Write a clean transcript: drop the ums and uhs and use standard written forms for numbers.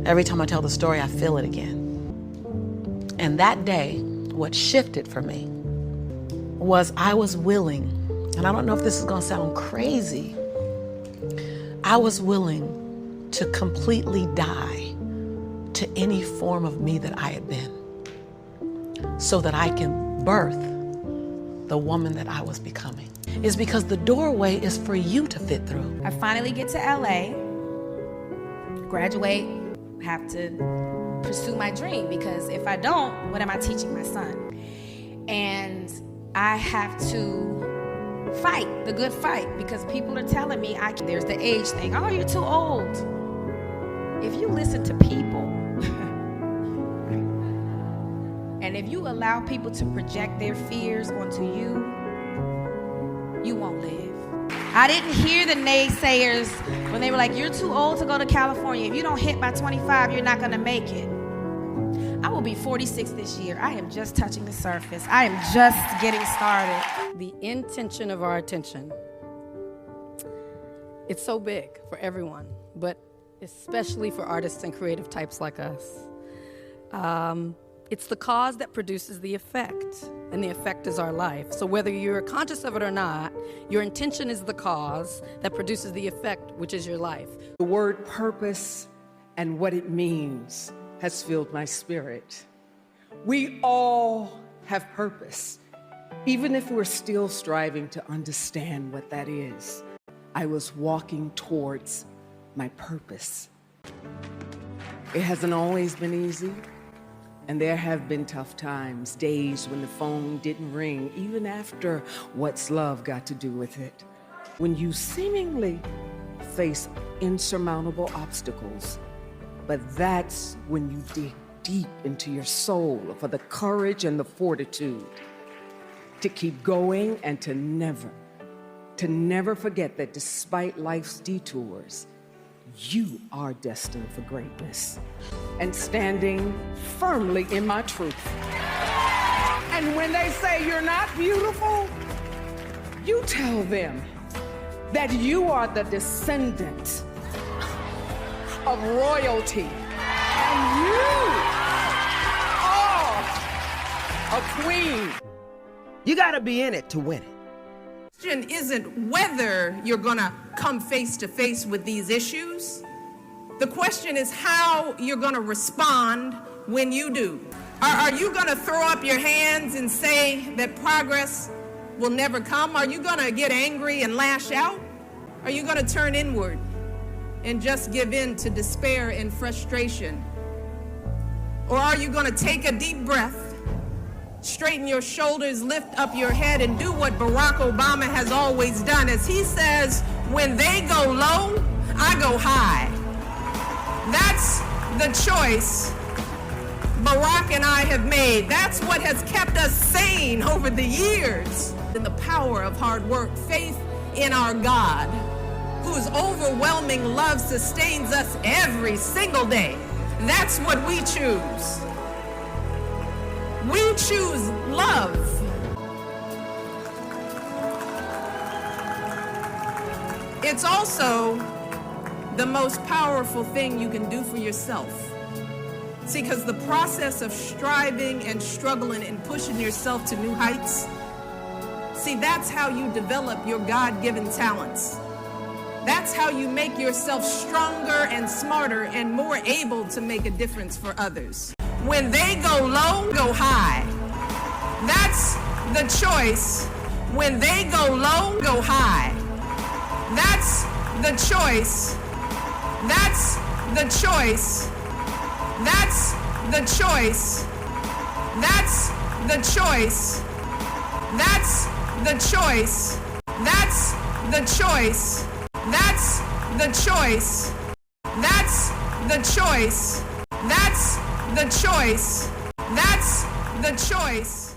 Every time I tell the story, I feel it again. And that day, what shifted for me was I was willing, and I don't know if this is gonna sound crazy, I was willing to completely die to any form of me that I had been so that I can birth the woman that I was becoming. It's because the doorway is for you to fit through. I finally get to LA, graduate, have to pursue my dream, because if I don't, what am I teaching my son? And I have to fight the good fight, because people are telling me there's the age thing. Oh, you're too old. If you listen to people, and if you allow people to project their fears onto you, you won't live. I didn't hear the naysayers when they were like, you're too old to go to California. If you don't hit by 25, you're not gonna make it. I will be 46 this year. I am just touching the surface. I am just getting started. The intention of our attention. It's so big for everyone, but especially for artists and creative types like us. It's the cause that produces the effect, and the effect is our life. So whether you're conscious of it or not, your intention is the cause that produces the effect, which is your life. The word purpose and what it means has filled my spirit. We all have purpose, even if we're still striving to understand what that is. I was walking towards my purpose. It hasn't always been easy. And there have been tough times, days when the phone didn't ring, even after What's Love got to do with it. When you seemingly face insurmountable obstacles, but that's when you dig deep into your soul for the courage and the fortitude to keep going and to never forget that despite life's detours, you are destined for greatness, and standing firmly in my truth. And when they say you're not beautiful, you tell them that you are the descendant of royalty, and you are a queen. You gotta be in it to win it. The question isn't whether you're gonna come face to face with these issues. The question is how you're gonna respond when you do. Are you gonna throw up your hands and say that progress will never come? Are you gonna get angry and lash out? Are you gonna turn inward and just give in to despair and frustration? Or are you gonna take a deep breath, straighten your shoulders, lift up your head, and do what Barack Obama has always done? As he says, when they go low, I go high. That's the choice Barack and I have made. That's what has kept us sane over the years. In the power of hard work, faith in our God, whose overwhelming love sustains us every single day. That's what we choose. We choose love. It's also the most powerful thing you can do for yourself. See, because the process of striving and struggling and pushing yourself to new heights, see, that's how you develop your God-given talents. That's how you make yourself stronger and smarter and more able to make a difference for others. When they go low, go high. That's the choice. When they go low, go high. That's the choice. That's the choice. That's the choice. That's the choice. That's the choice. That's the choice. That's the choice. That's the choice. That's the choice. That's the choice.